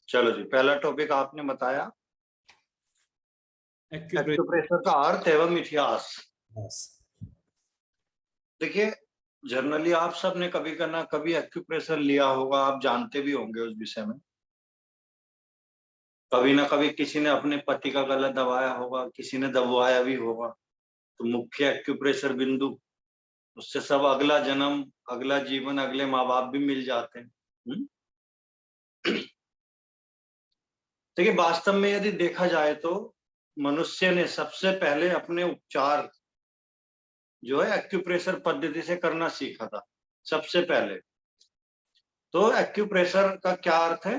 चलो जी, पहला टॉपिक आपने बताया एक्यूप्रेशर का अर्थ एवं इतिहास। देखिए, जनरली आप सब ने कभी करना कभी एक्यूप्रेशर लिया होगा, आप जानते भी होंगे उस विषय में। कभी ना कभी किसी ने अपने पति का गला दबाया होगा, किसी ने दबवाया भी होगा। तो मुख्य एक्यूप्रेशर बिंदु, उससे सब अगला जन्म, अगला जीवन, अगले माँ बाप भी मिल जाते हैं। देखिए, वास्तव में यदि देखा जाए तो मनुष्य ने सबसे पहले अपने उपचार जो है एक्यूप्रेशर पद्धति से करना सीखा था सबसे पहले। तो एक्यूप्रेशर का क्या अर्थ है?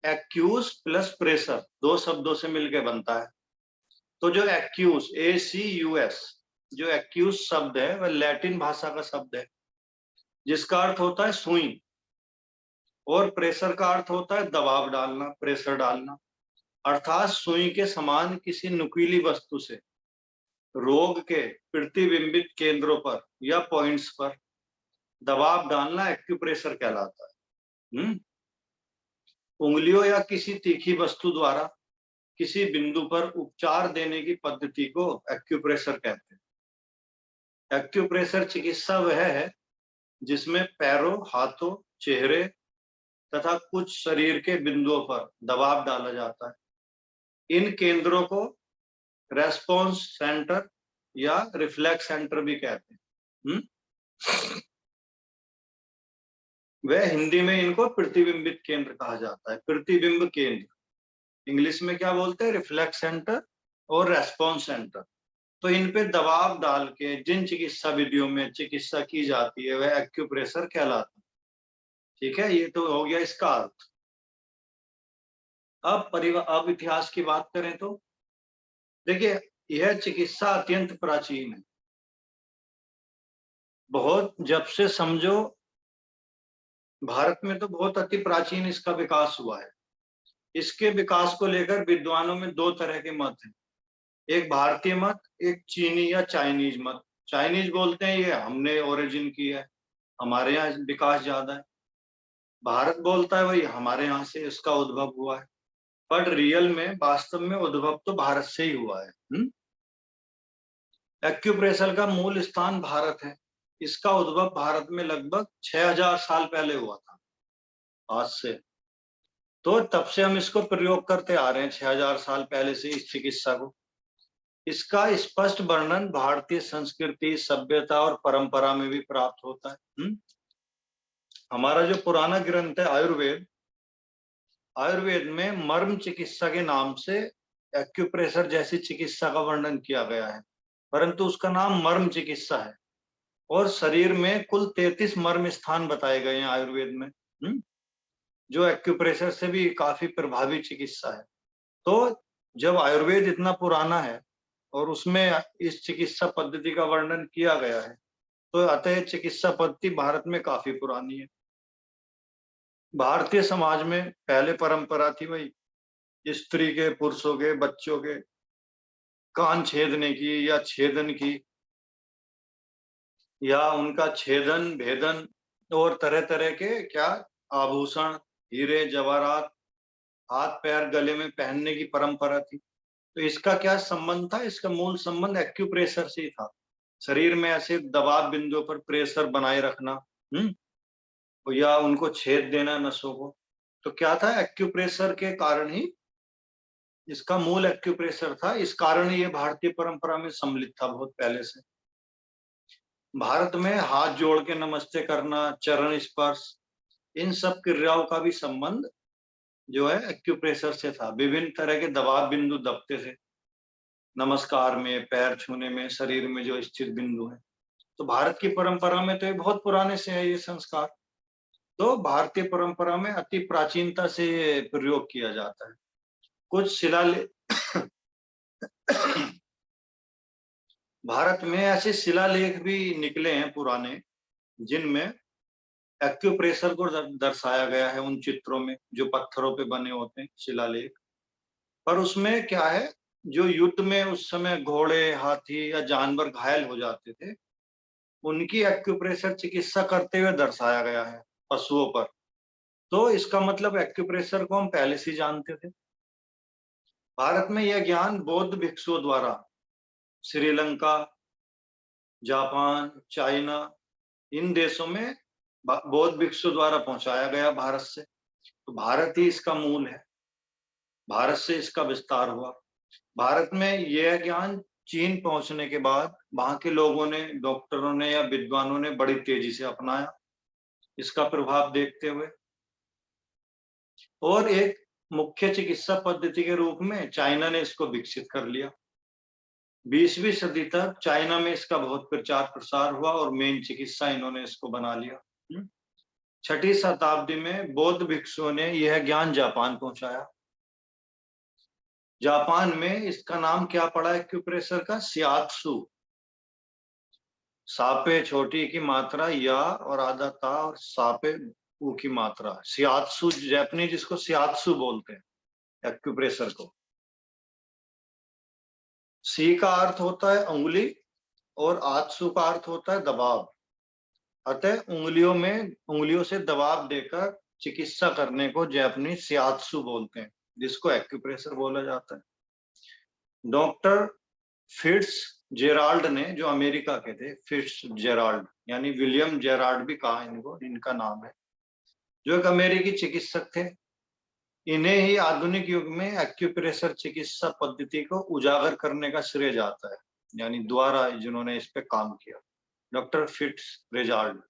एक्यूस प्लस प्रेशर, दो शब्दों से मिलकर बनता है। तो जो एक्यूस, ACUS, जो एक्यूस शब्द है वह लैटिन भाषा का शब्द है, जिसका अर्थ होता है सुई, और प्रेशर का अर्थ होता है दबाव डालना, प्रेशर डालना। अर्थात सुई के समान किसी नुकीली वस्तु से रोग के प्रतिबिंबित केंद्रों पर या पॉइंट्स पर दबाव डालना एक्यूप्रेशर कहलाता है। उंगलियों या किसी तीखी वस्तु द्वारा किसी बिंदु पर उपचार देने की पद्धति को एक्यूप्रेशर कहते हैं। एक्यूप्रेशर चिकित्सा वह है जिसमें पैरों, हाथों, चेहरे तथा कुछ शरीर के बिंदुओं पर दबाव डाला जाता है। इन केंद्रों को रेस्पॉन्स सेंटर या रिफ्लेक्स सेंटर भी कहते हैं। वह हिंदी में इनको प्रतिबिंबित केंद्र कहा जाता है। प्रतिबिंब केंद्र इंग्लिश में क्या बोलते हैं? रिफ्लेक्स सेंटर और रेस्पॉन्स सेंटर। तो इन पे दबाव डाल के जिन चिकित्सा विधियों में चिकित्सा की जाती है वह एक्यूप्रेशर कहलाता है। ठीक है, ये तो हो गया इसका अर्थ। अब इतिहास की बात करें तो देखिए, यह चिकित्सा अत्यंत प्राचीन है। बहुत जब से समझो, भारत में तो बहुत अति प्राचीन इसका विकास हुआ है। इसके विकास को लेकर विद्वानों में दो तरह के मत हैं। एक भारतीय मत, एक चीनी या चाइनीज मत। चाइनीज बोलते हैं ये हमने ओरिजिन की है, हमारे यहाँ विकास ज्यादा है। भारत बोलता है वही हमारे यहाँ से इसका उद्भव हुआ है। बट रियल में, वास्तव में उद्भव तो भारत से ही हुआ है। एक्यूप्रेशर का मूल स्थान भारत है। इसका उद्भव भारत में लगभग 6000 साल पहले हुआ था, आज से। तो तब से हम इसको प्रयोग करते आ रहे हैं, 6000 साल पहले से इस चिकित्सा को। इसका स्पष्ट वर्णन भारतीय संस्कृति, सभ्यता और परंपरा में भी प्राप्त होता है। हमारा जो पुराना ग्रंथ है आयुर्वेद, आयुर्वेद में मर्म चिकित्सा के नाम से एक्यूप्रेशर जैसी चिकित्सा का वर्णन किया गया है, परंतु उसका नाम मर्म चिकित्सा है। और शरीर में कुल 33 मर्म स्थान बताए गए हैं आयुर्वेद में, जो एक्यूप्रेशर से भी काफी प्रभावी चिकित्सा है। तो जब आयुर्वेद इतना पुराना है और उसमें इस चिकित्सा पद्धति का वर्णन किया गया है, तो अतः चिकित्सा पद्धति भारत में काफी पुरानी है। भारतीय समाज में पहले परंपरा थी वही स्त्री के, पुरुषों के, बच्चों के कान छेदने की या छेदन की, या उनका छेदन, भेदन, और तरह तरह के क्या आभूषण, हीरे जवाहरात हाथ पैर गले में पहनने की परंपरा थी। तो इसका क्या संबंध था? इसका मूल संबंध एक्यूप्रेशर से ही था। शरीर में ऐसे दबाव बिंदुओं पर प्रेशर बनाए रखना, या उनको छेद देना नसों को। तो क्या था? एक्यूप्रेशर के कारण ही इसका मूल एक्यूप्रेशर था। इस कारण ये भारतीय परंपरा में सम्मिलित था बहुत पहले से। भारत में हाथ जोड़ के नमस्ते करना, चरण स्पर्श, इन सब क्रियाओं का भी संबंध जो है एक्यूप्रेशर से था। विभिन्न तरह के दबाव बिंदु दबते थे नमस्कार में, पैर छूने में, शरीर में जो स्थित बिंदु है। तो भारत की परंपरा में तो ये बहुत पुराने से है ये संस्कार। तो भारतीय परंपरा में अति प्राचीनता से ये प्रयोग किया जाता है। कुछ शिलालेख भारत में ऐसे शिलालेख भी निकले हैं पुराने, जिनमें एक्यूप्रेशर को दर्शाया गया है उन चित्रों में, जो पत्थरों पे बने होते हैं शिलालेख। पर उसमें क्या है, जो युद्ध में उस समय घोड़े, हाथी या जानवर घायल हो जाते थे, उनकी एक्यूप्रेशर चिकित्सा करते हुए दर्शाया गया है पशुओं पर। तो इसका मतलब एक्यूप्रेशर को हम पहले से जानते थे। भारत में यह ज्ञान बौद्ध भिक्षुओं द्वारा श्रीलंका, जापान, चाइना, इन देशों में बौद्ध भिक्षुओं द्वारा पहुंचाया गया भारत से। तो भारत ही इसका मूल है, भारत से इसका विस्तार हुआ। भारत में यह ज्ञान चीन पहुंचने के बाद वहां के लोगों ने, डॉक्टरों ने या विद्वानों ने बड़ी तेजी से अपनाया इसका प्रभाव देखते हुए, और एक मुख्य चिकित्सा पद्धति के रूप में चाइना ने इसको विकसित कर लिया। 20वीं सदी तक चाइना में इसका बहुत प्रचार प्रसार हुआ और मेन चिकित्सा इन्होंने इसको बना लिया। 6ठी शताब्दी में बौद्ध भिक्षुओं ने यह ज्ञान जापान पहुंचाया। जापान में इसका नाम क्या पड़ा एक्यूप्रेशर का? शियात्सु। सापे छोटी की मात्रा या और आधा ता और सापे ऊ की मात्रा, शियात्सु। जापानीज इसको शियात्सु बोलते हैं एक्यूप्रेशर को। सी का अर्थ होता है उंगली और आत्सु का अर्थ होता है दबाव। अतः उंगलियों से दबाव देकर चिकित्सा करने को जापानी शियात्सु बोलते हैं, जिसको एक्यूप्रेशर बोला जाता है। डॉक्टर फिट्स जेराल्ड ने, जो अमेरिका के थे, फिट्स जेराल्ड यानी विलियम जेराल्ड भी कहा इनको, इनका नाम है, जो एक अमेरिकी चिकित्सक थे। इन्हें ही आधुनिक युग में एक्यूप्रेशर चिकित्सा पद्धति को उजागर करने का श्रेय जाता है, यानी द्वारा जिन्होंने इस पे काम किया, डॉक्टर फिट्स जेराल्ड।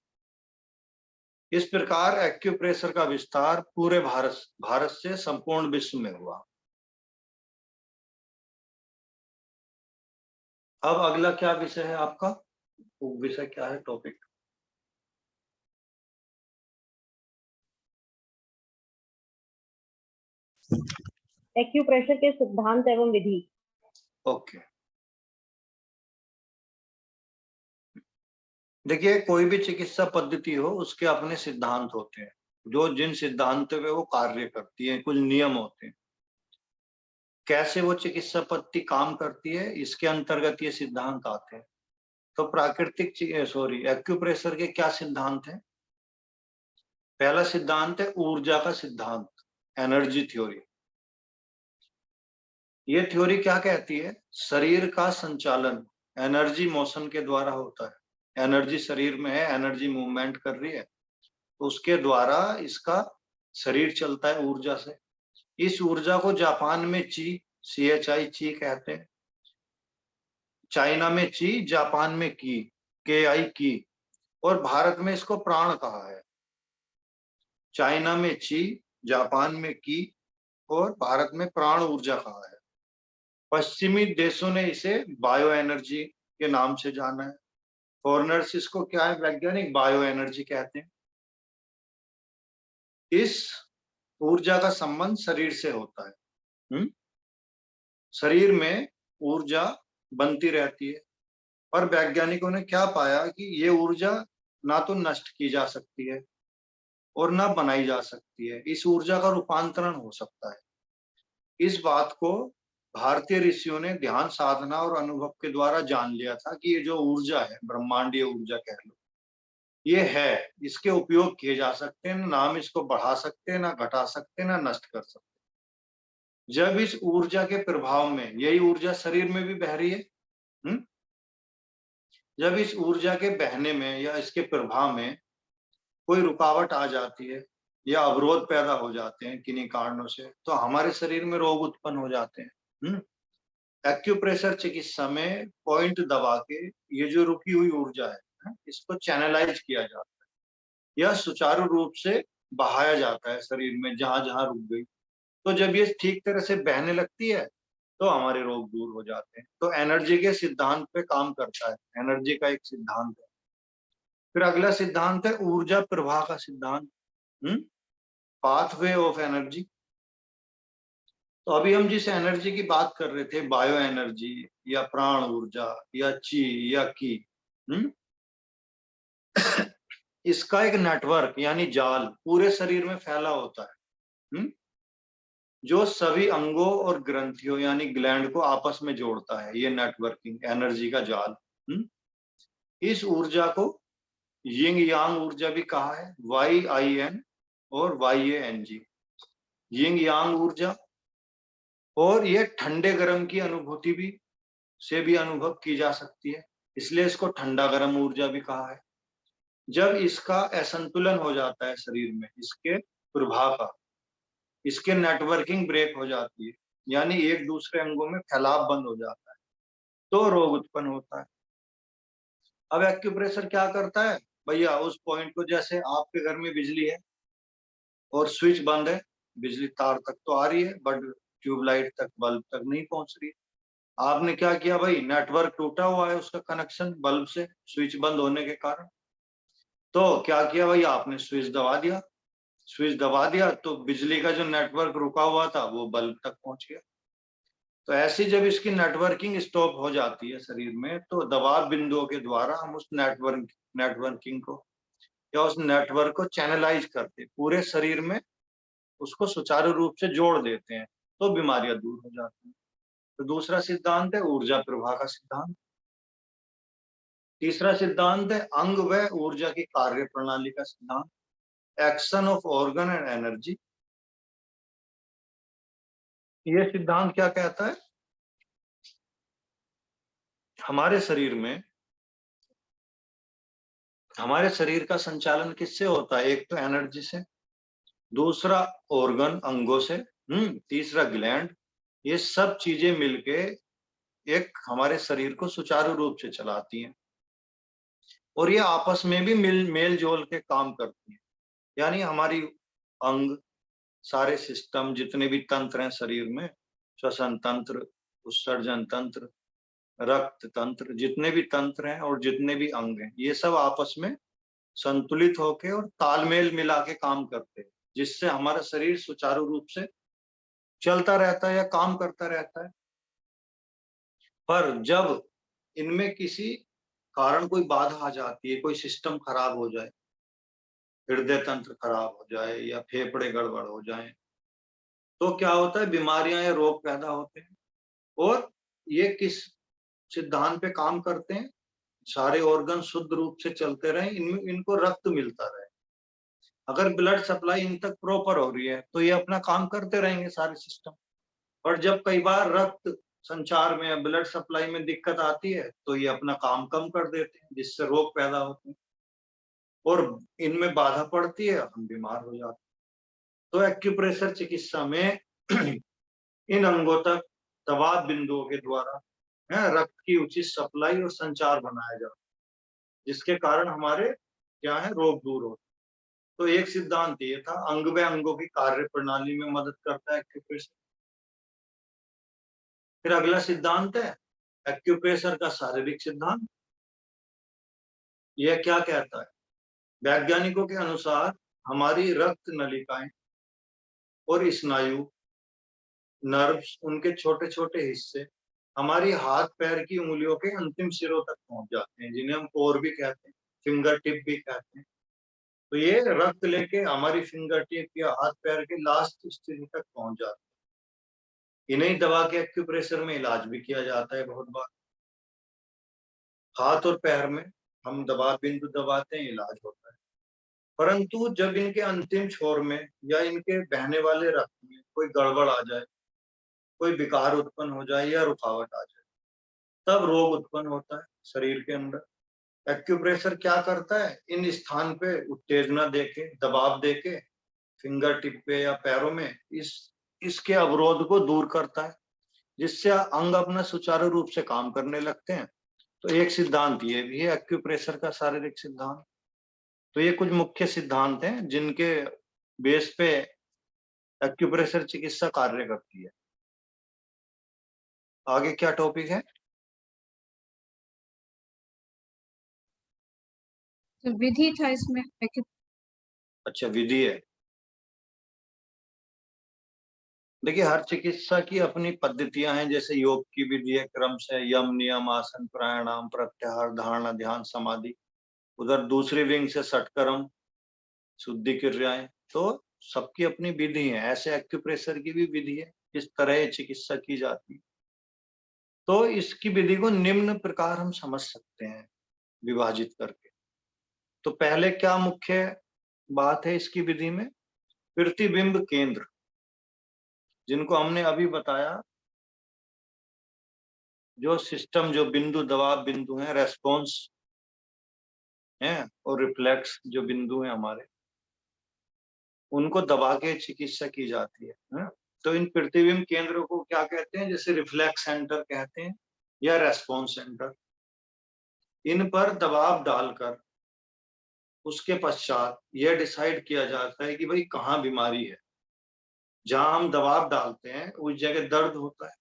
इस प्रकार एक्यूप्रेशर का विस्तार पूरे भारत से संपूर्ण विश्व में हुआ। अब अगला क्या विषय है आपका? विषय क्या है, टॉपिक? एक्यूप्रेशर के सिद्धांत एवं विधि। ओके, देखिए कोई भी चिकित्सा पद्धति हो उसके अपने सिद्धांत होते हैं, जो जिन सिद्धांतों पे वो कार्य करती है, कुछ नियम होते हैं। कैसे वो चिकित्सा पद्धति काम करती है, इसके अंतर्गत ये सिद्धांत आते हैं। तो एक्यूप्रेशर के क्या सिद्धांत हैं? पहला सिद्धांत है ऊर्जा का सिद्धांत, एनर्जी थ्योरी। ये थ्योरी क्या कहती है? शरीर का संचालन एनर्जी मोशन के द्वारा होता है। एनर्जी शरीर में है, एनर्जी मूवमेंट कर रही है, तो उसके द्वारा इसका शरीर चलता है ऊर्जा से। इस ऊर्जा को जापान में CHI ची कहते हैं, चाइना में ची, जापान में KI की, और भारत में इसको प्राण कहा है। चाइना में ची, जापान में की और भारत में प्राण ऊर्जा कहा है। पश्चिमी देशों ने इसे बायो एनर्जी के नाम से जाना है। फॉरेनर्स इसको क्या है, वैज्ञानिक बायो एनर्जी कहते हैं। इस ऊर्जा का संबंध शरीर से होता है। शरीर में ऊर्जा बनती रहती है, और वैज्ञानिकों ने क्या पाया कि ये ऊर्जा ना तो नष्ट की जा सकती है और ना बनाई जा सकती है, इस ऊर्जा का रूपांतरण हो सकता है। इस बात को भारतीय ऋषियों ने ध्यान साधना और अनुभव के द्वारा जान लिया था कि ये जो ऊर्जा है, ब्रह्मांडीय ऊर्जा कह लो, ये है, इसके उपयोग किए जा सकते हैं, ना हम इसको बढ़ा सकते हैं, ना घटा सकते हैं, ना नष्ट कर सकते। जब इस ऊर्जा के प्रभाव में, यही ऊर्जा शरीर में भी बह रही है, जब इस ऊर्जा के बहने में या इसके प्रभाव में कोई रुकावट आ जाती है या अवरोध पैदा हो जाते हैं किन्हीं कारणों से, तो हमारे शरीर में रोग उत्पन्न हो जाते हैं। एक्यूप्रेशर चिकित्सा में पॉइंट दबा के ये जो रुकी हुई ऊर्जा है, इसको चैनलाइज किया जाता है या सुचारू रूप से बहाया जाता है शरीर में, जहां जहां रुक गई। तो जब ये ठीक तरह से बहने लगती है तो हमारे रोग दूर हो जाते हैं। तो एनर्जी के सिद्धांत पे काम करता है, एनर्जी का एक सिद्धांत है। फिर अगला सिद्धांत है ऊर्जा प्रवाह का सिद्धांत, पाथवे ऑफ एनर्जी। तो अभी हम जिस एनर्जी की बात कर रहे थे, बायो एनर्जी या प्राण ऊर्जा या ची या की, इसका एक नेटवर्क यानी जाल पूरे शरीर में फैला होता है, जो सभी अंगों और ग्रंथियों यानी ग्लैंड को आपस में जोड़ता है। ये नेटवर्किंग एनर्जी का जाल। इस ऊर्जा को यिंग यांग ऊर्जा भी कहा है, YIN, और YANG, यिंग यांग ऊर्जा। और ये ठंडे गर्म की अनुभूति भी से भी अनुभव की जा सकती है, इसलिए इसको ठंडा गर्म ऊर्जा भी कहा है। जब इसका असंतुलन हो जाता है शरीर में, इसके प्रभाव का, इसके नेटवर्किंग ब्रेक हो जाती है, यानी एक दूसरे अंगों में फैलाव बंद हो जाता है, तो रोग उत्पन्न होता है। अब एक्यूप्रेशर क्या करता है भैया, उस पॉइंट को, जैसे आपके घर में बिजली है और स्विच बंद है, बिजली तार तक तो आ रही है बट ट्यूबलाइट तक, बल्ब तक नहीं पहुंच रही है। आपने क्या किया भाई, नेटवर्क टूटा हुआ है उसका कनेक्शन बल्ब से, स्विच बंद होने के कारण। तो क्या किया भाई, आपने स्विच दबा दिया। स्विच दबा दिया तो बिजली का जो नेटवर्क रुका हुआ था वो बल्ब तक पहुंच गया। तो ऐसी जब इसकी नेटवर्किंग स्टॉप हो जाती है शरीर में, तो दबाव बिंदुओं के द्वारा हम उस नेटवर्किंग को या उस नेटवर्क को चैनलाइज करते, पूरे शरीर में उसको सुचारू रूप से जोड़ देते हैं, तो बीमारियां दूर हो जाती हैं। तो दूसरा सिद्धांत है ऊर्जा प्रवाह का सिद्धांत। तीसरा सिद्धांत है अंग व ऊर्जा की कार्य प्रणाली का सिद्धांत, action of organ and energy. ये सिद्धांत क्या कहता है, हमारे शरीर का संचालन किससे होता है, एक तो एनर्जी से, दूसरा ऑर्गन अंगों से, तीसरा ग्लैंड। ये सब चीजें मिलके एक हमारे शरीर को सुचारू रूप से चलाती हैं, और ये आपस में भी मेल जोल के काम करती हैं। यानी हमारी अंग, सारे सिस्टम, जितने भी तंत्र हैं शरीर में, श्वसन तंत्र, उत्सर्जन तंत्र, रक्त तंत्र, जितने भी तंत्र हैं और जितने भी अंग हैं, ये सब आपस में संतुलित होके और तालमेल मिला के काम करते हैं, जिससे हमारा शरीर सुचारू रूप से चलता रहता है या काम करता रहता है। पर जब इनमें किसी कारण कोई बाधा आ जाती है, कोई सिस्टम खराब हो जाए, हृदय तंत्र खराब हो जाए या फेफड़े गड़बड़ हो जाए, तो क्या होता है, बीमारियां या रोग पैदा होते हैं। और ये किस सिद्धांत पे काम करते हैं, सारे ऑर्गन शुद्ध रूप से चलते रहे, इनमें इनको रक्त मिलता रहे। अगर ब्लड सप्लाई इन तक प्रॉपर हो रही है तो ये अपना काम करते रहेंगे सारे सिस्टम। और जब कई बार रक्त संचार में, ब्लड सप्लाई में दिक्कत आती है, तो ये अपना काम कम कर देते हैं, जिससे रोग पैदा होते हैं और इनमें बाधा पड़ती है, हम बीमार हो जाते हैं। तो एक्यूप्रेशर चिकित्सा में इन अंगों तक दबाव बिंदुओं के द्वारा रक्त की उचित सप्लाई और संचार बनाया जाता है, जिसके कारण हमारे क्या है, रोग दूर होते हैं। तो एक सिद्धांत ये था, अंग व अंगों की कार्य प्रणाली में मदद करता है एक्यूप्रेशर। फिर अगला सिद्धांत है एक्यूप्रेशर का शारीरिक सिद्धांत। यह क्या कहता है, वैज्ञानिकों के अनुसार हमारी रक्त नलिकाएं और स्नायु, नर्व्स, उनके छोटे छोटे हिस्से हमारी हाथ पैर की उंगलियों के अंतिम सिरों तक पहुंच जाते हैं, जिन्हें हम कोर भी कहते हैं, फिंगर टिप भी कहते हैं। तो ये रक्त लेके हमारी फिंगर टिप या हाथ पैर के लास्ट स्थिति तक पहुंच जाते हैं। इन्हें दबा के एक्यूप्रेशर में इलाज भी किया जाता है बहुत बार। हाथ और पैर में हम दबाव बिंदु दबाते हैं, इलाज होता है। परंतु जब इनके अंतिम छोर में या इनके बहने वाले रक्त में कोई गड़बड़ आ जाए, कोई विकार उत्पन्न हो जाए या रुकावट आ जाए, तब रोग उत्पन्न होता है शरीर के अंदर। एक्यूप्रेशर क्या करता है, इन स्थान पे उत्तेजना देके, दबाव देके, फिंगर टिप पे या पैरों में इसके अवरोध को दूर करता है, जिससे अंग अपना सुचारू रूप से काम करने लगते हैं। तो एक सिद्धांत ये भी है एक्यूप्रेशर का शारीरिक सिद्धांत। तो ये कुछ मुख्य सिद्धांत हैं जिनके बेस पे एक्यूप्रेशर चिकित्सा कार्य करती है। आगे क्या टॉपिक है? तो विधि था इसमें अच्छा, विधि है। देखिए, हर चिकित्सा की अपनी पद्धतियां हैं, जैसे योग की विधि है, क्रम से यम, नियम, आसन, प्राणायाम, प्रत्याहार, धारणा, ध्यान, समाधि। उधर दूसरी विंग से षटकर्म, शुद्धि क्रियाएं। तो सबकी अपनी विधि है, ऐसे एक्यूप्रेशर की भी विधि है, इस तरह ये चिकित्सा की जाती है। तो इसकी विधि को निम्न प्रकार हम समझ सकते हैं विभाजित करके। तो पहले क्या मुख्य बात है इसकी विधि में, प्रतिबिंब केंद्र, जिनको हमने अभी बताया, जो सिस्टम, जो बिंदु, दबाव बिंदु हैं, रेस्पॉन्स हैं और रिफ्लेक्स जो बिंदु हैं हमारे, उनको दबा के चिकित्सा की जाती है? तो इन प्रतिबिंब केंद्रों को क्या कहते हैं? जैसे रिफ्लेक्स सेंटर कहते हैं या रेस्पॉन्स सेंटर। इन पर दबाव डालकर उसके पश्चात यह डिसाइड किया जाता है कि भाई कहाँ बीमारी है। जहां हम दबाव डालते हैं उस जगह दर्द होता है,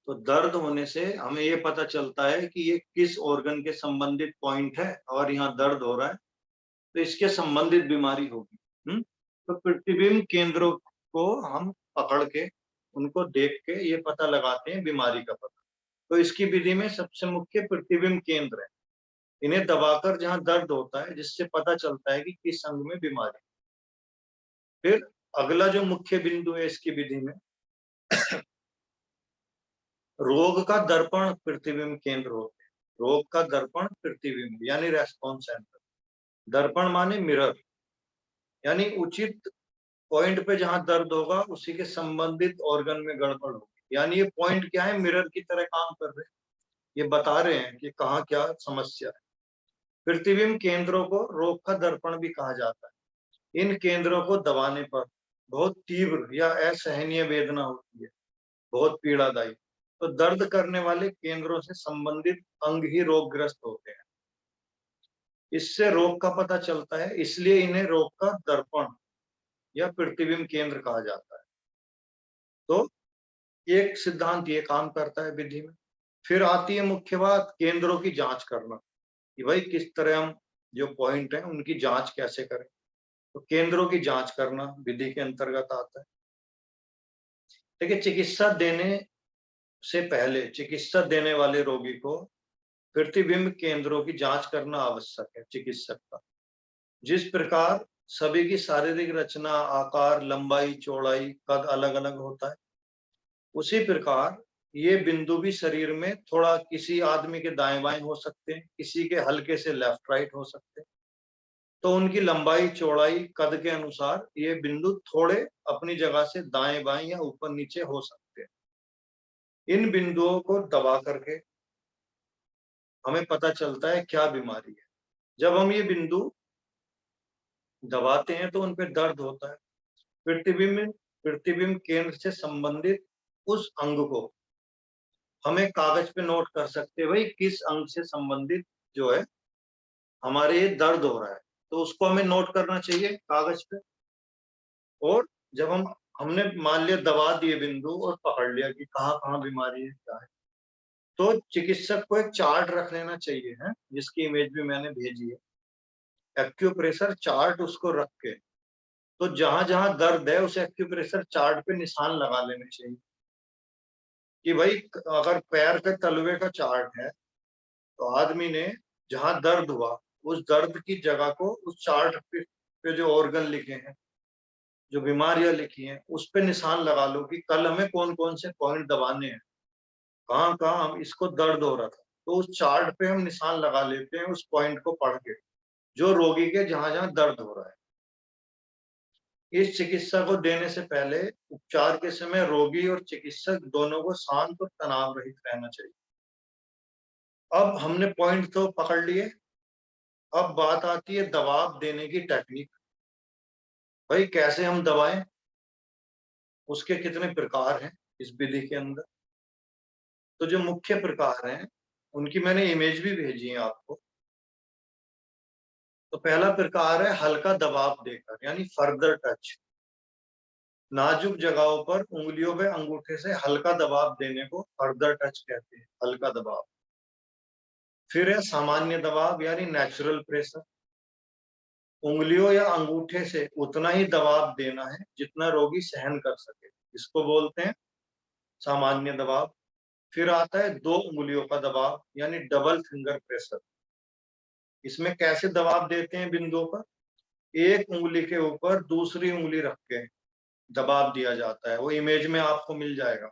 तो दर्द होने से हमें ये पता चलता है कि ये किस ऑर्गन के संबंधित पॉइंट है और यहाँ दर्द हो रहा है, तो इसके संबंधित बीमारी होगी। तो प्रतिबिंब केंद्रों को हम पकड़ के, उनको देख के ये पता लगाते हैं बीमारी का पता। तो इसकी विधि में सबसे मुख्य प्रतिबिंब केंद्र है। इन्हें दबाकर जहां दर्द होता है, जिससे पता चलता है कि किस अंग में बीमारी। फिर अगला जो मुख्य बिंदु है इसकी विधि में, रोग का दर्पण प्रतिबिंब केंद्र होते हैं। रोग का दर्पण प्रतिबिंब यानी रेस्पॉन्स सेंटर। दर्पण माने मिरर, यानी उचित पॉइंट पे जहां दर्द होगा उसी के संबंधित ऑर्गन में गड़बड़ होगी। यानी ये पॉइंट क्या है, मिरर की तरह काम कर रहे हैं, ये बता रहे हैं कि कहाँ क्या समस्या है। प्रतिबिंब केंद्रों को रोग का दर्पण भी कहा जाता है। इन केंद्रों को दबाने पर बहुत तीव्र या असहनीय वेदना होती है, बहुत पीड़ादायी। तो दर्द करने वाले केंद्रों से संबंधित अंग ही रोगग्रस्त होते हैं। इससे रोग का पता चलता है, इसलिए इन्हें रोग का दर्पण या प्रतिबिंब केंद्र कहा जाता है। तो एक सिद्धांत ये काम करता है विधि में। फिर आती है मुख्य बात, केंद्रों की जांच करना, कि भाई किस तरह हम जो पॉइंट है उनकी जांच कैसे करें। तो केंद्रों की जांच करना विधि के अंतर्गत आता है। देखिए, चिकित्सा देने से पहले चिकित्सा देने वाले रोगी को प्रतिबिंब केंद्रों की जांच करना आवश्यक है। चिकित्सक का जिस प्रकार सभी की शारीरिक रचना, आकार, लंबाई, चौड़ाई, कद अलग अलग होता है, उसी प्रकार ये बिंदु भी शरीर में थोड़ा किसी आदमी के दाएं बाएं हो सकते हैं, किसी के हल्के से लेफ्ट राइट हो सकते हैं। तो उनकी लंबाई, चौड़ाई, कद के अनुसार ये बिंदु थोड़े अपनी जगह से दाएं बाएं या ऊपर नीचे हो सकते हैं। इन बिंदुओं को दबा करके हमें पता चलता है क्या बीमारी है। जब हम ये बिंदु दबाते हैं तो उन पे दर्द होता है। प्रतिबिंब केंद्र से संबंधित उस अंग को हमें कागज पे नोट कर सकते हैं, भाई किस अंग से संबंधित जो है हमारे ये दर्द हो रहा है, तो उसको हमें नोट करना चाहिए कागज पे। और जब हमने मान लिया दबा दिए बिंदु और पकड़ लिया कि कहाँ कहाँ बीमारी है, क्या है, तो चिकित्सक को एक चार्ट रख लेना चाहिए, है, जिसकी इमेज भी मैंने भेजी है। एक्यूप्रेशर चार्ट उसको रख के, तो जहां जहां दर्द है उस एक्यूप्रेशर चार्ट पे निशान लगा लेने चाहिए कि भाई अगर पैर के तलवे का चार्ट है तो आदमी ने जहां दर्द हुआ उस दर्द की जगह को उस चार्ट पे जो ऑर्गन लिखे हैं, जो बीमारियां लिखी हैं, उस पे निशान लगा लो कि कल हमें कौन कौन से पॉइंट दबाने हैं, कहाँ कहाँ हम इसको दर्द हो रहा था। तो उस चार्ट पे हम निशान लगा लेते हैं उस पॉइंट को पढ़ के, जो रोगी के जहां जहां दर्द हो रहा है। इस चिकित्सा को देने से पहले उपचार के समय रोगी और चिकित्सक दोनों को शांत और तनाव रहित रहना चाहिए। अब हमने पॉइंट तो पकड़ लिए, अब बात आती है दबाव देने की टेक्निक। भाई कैसे हम दबाएं, उसके कितने प्रकार हैं इस विधि के अंदर। तो जो मुख्य प्रकार हैं उनकी मैंने इमेज भी भेजी है आपको। तो पहला प्रकार है हल्का दबाव देकर, यानी फर्दर टच। नाजुक जगहों पर उंगलियों पे अंगूठे से हल्का दबाव देने को फर्दर टच कहते हैं, हल्का दबाव। फिर है सामान्य दबाव यानी नेचुरल प्रेशर। उंगलियों या अंगूठे से उतना ही दबाव देना है जितना रोगी सहन कर सके, इसको बोलते हैं सामान्य दबाव। फिर आता है दो उंगलियों का दबाव यानी डबल फिंगर प्रेशर। इसमें कैसे दबाव देते हैं बिंदुओं पर, एक उंगली के ऊपर दूसरी उंगली रख के दबाव दिया जाता है, वो इमेज में आपको मिल जाएगा।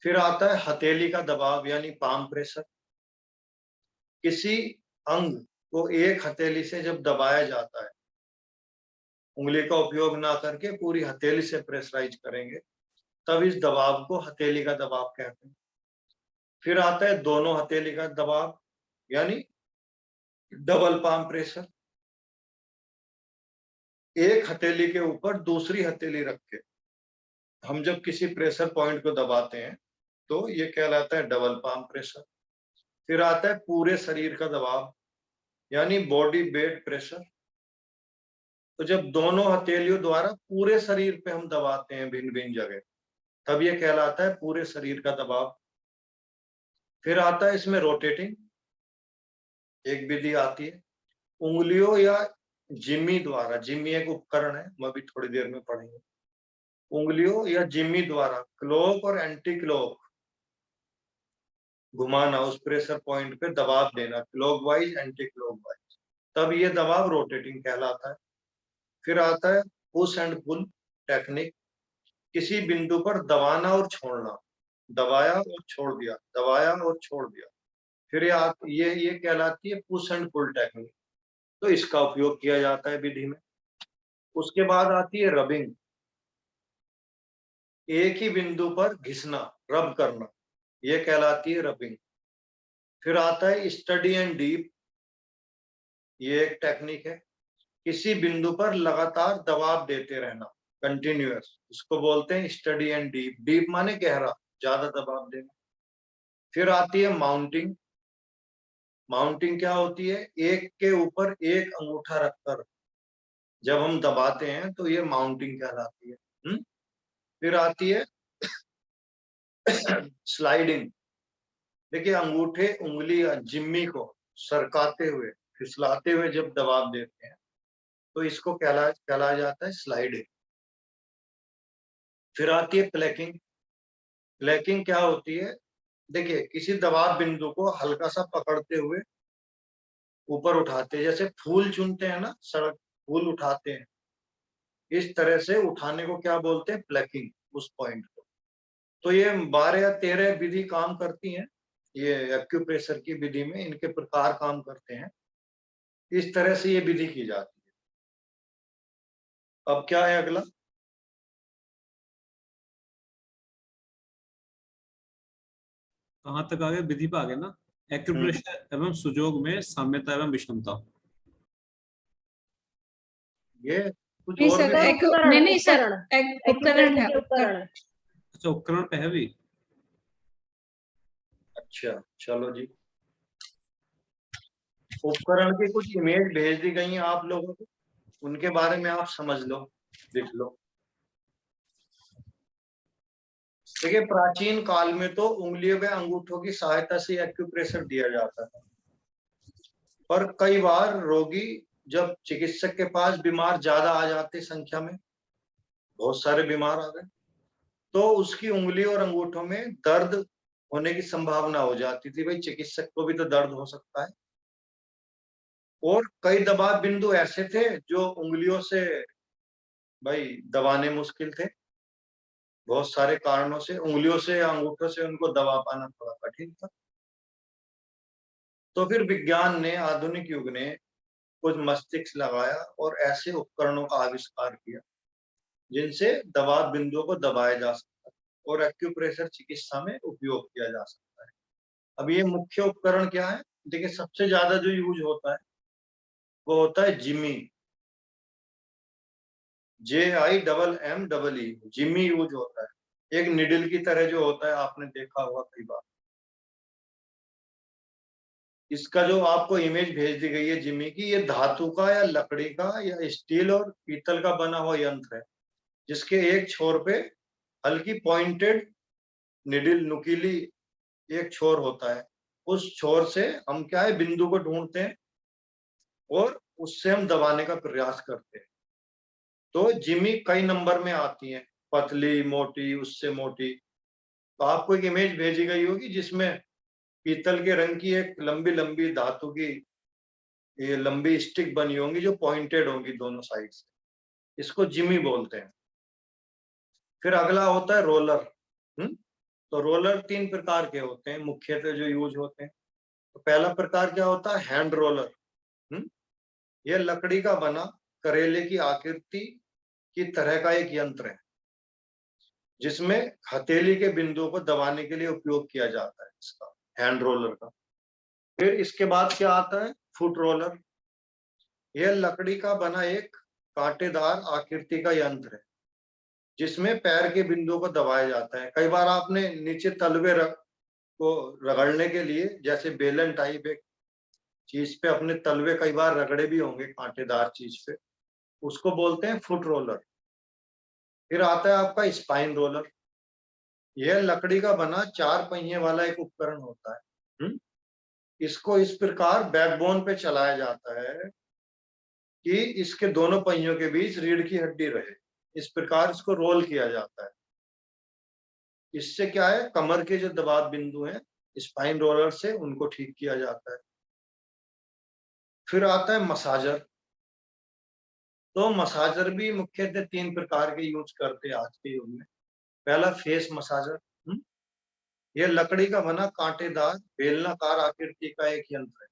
फिर आता है हथेली का दबाव यानी पाम प्रेशर। किसी अंग को एक हथेली से जब दबाया जाता है उंगली का उपयोग ना करके पूरी हथेली से प्रेशराइज करेंगे, तब इस दबाव को हथेली का दबाव कहते हैं। फिर आता है दोनों हथेली का दबाव, यानी डबल पाम प्रेशर। एक हथेली के ऊपर दूसरी हथेली रख के हम जब किसी प्रेशर पॉइंट को दबाते हैं तो ये कहलाता है डबल पाम प्रेशर। फिर आता है पूरे शरीर का दबाव, यानी बॉडी वेट प्रेशर। तो जब दोनों हथेलियों द्वारा पूरे शरीर पे हम दबाते हैं भिन्न भिन्न जगह, तब ये कहलाता है पूरे शरीर का दबाव। फिर आता है इसमें रोटेटिंग, एक विधि आती है उंगलियों या जिम्मी द्वारा। जिम्मी एक उपकरण है, हम अभी थोड़ी देर में पढ़ेंगे। उंगलियों या जिम्मी द्वारा क्लॉक और एंटी क्लॉक घुमाना, उस प्रेशर पॉइंट पे दबाव देना, क्लॉकवाइज एंटी क्लॉकवाइज, तब ये दबाव रोटेटिंग कहलाता है। फिर आता है पुश एंड पुल टेक्निक, किसी बिंदु पर दबाना और छोड़ना, दबाया और छोड़ दिया, दबाया और छोड़ दिया। फिर ये कहलाती है पुश एंड पुल टेक्निक, तो इसका उपयोग किया जाता है विधि में। उसके बाद आती है रबिंग, एक ही बिंदु पर घिसना, रब करना, ये कहलाती है रबिंग। फिर आता है स्टडी एंड डीप, ये एक टेक्निक है, किसी बिंदु पर लगातार दबाव देते रहना, कंटिन्यूअस, इसको बोलते हैं स्टडी एंड डीप। डीप माने गहरा, ज्यादा दबाव देना। फिर आती है माउंटिंग। माउंटिंग क्या होती है? एक के ऊपर एक अंगूठा रखकर जब हम दबाते हैं तो ये माउंटिंग कहलाती है। फिर आती है स्लाइडिंग। देखिए अंगूठे, उंगली या जिम्मी को सरकाते हुए, फिसलाते हुए जब दबाव देते हैं तो इसको कहलाया जाता है स्लाइडिंग। फिर आती है प्लेकिंग। प्लेकिंग क्या होती है? देखिए किसी दबाव बिंदु को हल्का सा पकड़ते हुए ऊपर उठाते हैं, जैसे फूल चुनते हैं ना, सड़क फूल उठाते हैं, इस तरह से उठाने को क्या बोलते हैं? प्लेकिंग, उस पॉइंट को। तो ये 12 या 13 विधि काम करती हैं, ये एक्यूप्रेशर की विधि में इनके प्रकार काम करते हैं। इस तरह से ये विधि की जाती है। अब क्या है अगला? कहाँ तक आ गए? विधि पे आ गए ना। एक्यूप्रेशर एवं सुजोग में साम्यता एवं विषमता। ये कुछ नहीं और सर, भी उपकरण, नहीं सर, उपकरण है, एक्यूप्रेशर के उपकरण। अच्छा, उपकरण पे है भी। अच्छा चलो जी, उपकरण की कुछ इमेज भेज दी गई हैं आप लोगों को, उनके बारे में आप समझ लो, लिख लो। देखिए प्राचीन काल में तो उंगलियों व अंगूठों की सहायता से एक्यूप्रेशर दिया जाता था, पर कई बार रोगी जब चिकित्सक के पास बीमार ज्यादा आ जाते संख्या में, बहुत सारे बीमार आ गए, तो उसकी उंगली और अंगूठों में दर्द होने की संभावना हो जाती थी। भाई चिकित्सक को भी तो दर्द हो सकता है। और कई दबाव बिंदु ऐसे थे जो उंगलियों से भाई दबाने मुश्किल थे, बहुत सारे कारणों से उंगलियों से या अंगूठों से उनको दबा पाना थोड़ा कठिन था। तो फिर विज्ञान ने, आधुनिक युग ने कुछ मस्तिष्क लगाया और ऐसे उपकरणों का आविष्कार किया जिनसे दबाव बिंदुओं को दबाया जा सकता है और एक्यूप्रेशर चिकित्सा में उपयोग किया जा सकता है। अब ये मुख्य उपकरण क्या है? देखिए सबसे ज्यादा जो यूज होता है वो होता है जिमी, JIMME, जिमी यूज होता है। एक निडल की तरह जो होता है, आपने देखा होगा कई बार। इसका जो आपको इमेज भेज दी गई है जिमी की, ये धातु का या लकड़ी का या स्टील और पीतल का बना हुआ यंत्र है, जिसके एक छोर पे हल्की पॉइंटेड निडल, नुकीली एक छोर होता है। उस छोर से हम क्या है, बिंदु को ढूंढते हैं और उससे हम दबाने का प्रयास करते हैं। तो जिमी कई नंबर में आती है, पतली, मोटी, उससे मोटी। तो आपको एक इमेज भेजी गई होगी जिसमें पीतल के रंग की एक लंबी लंबी धातु की ये लंबी स्टिक बनी होंगी जो पॉइंटेड होंगी दोनों साइड से, इसको जिमी बोलते हैं। फिर अगला होता है रोलर। तो रोलर 3 प्रकार के होते हैं मुख्यतः जो यूज होते हैं। तो पहला प्रकार क्या होता है? Hand roller. यह लकड़ी का बना करेले की आकृति की तरह का एक यंत्र है जिसमें हथेली के बिंदुओं को दबाने के लिए उपयोग किया जाता है इसका, हैंड रोलर का। फिर इसके बाद क्या आता है, फुट रोलर। यह लकड़ी का बना एक कांटेदार आकृति का यंत्र है जिसमें पैर के बिंदुओं को दबाया जाता है। कई बार आपने नीचे तलवे को रगड़ने के लिए, जैसे बेलन टाइप एक चीज पे अपने तलवे कई बार रगड़े भी होंगे कांटेदार चीज पे, उसको बोलते हैं फुट रोलर। फिर आता है आपका स्पाइन रोलर। यह लकड़ी का बना 4 पहिए वाला एक उपकरण होता है। इसको इस प्रकार बैकबोन पे चलाया जाता है कि इसके दोनों पहियों के बीच रीढ़ की हड्डी रहे। इस प्रकार इसको रोल किया जाता है। इससे क्या है, कमर के जो दबाव बिंदु हैं स्पाइन रोलर से उनको ठीक किया जाता है। फिर आता है मसाजर। तो मसाजर भी मुख्यतः 3 प्रकार के यूज करते हैं आज के युग में। पहला फेस मसाजर। यह लकड़ी का बना कांटेदार बेलनाकार आकृति का एक यंत्र है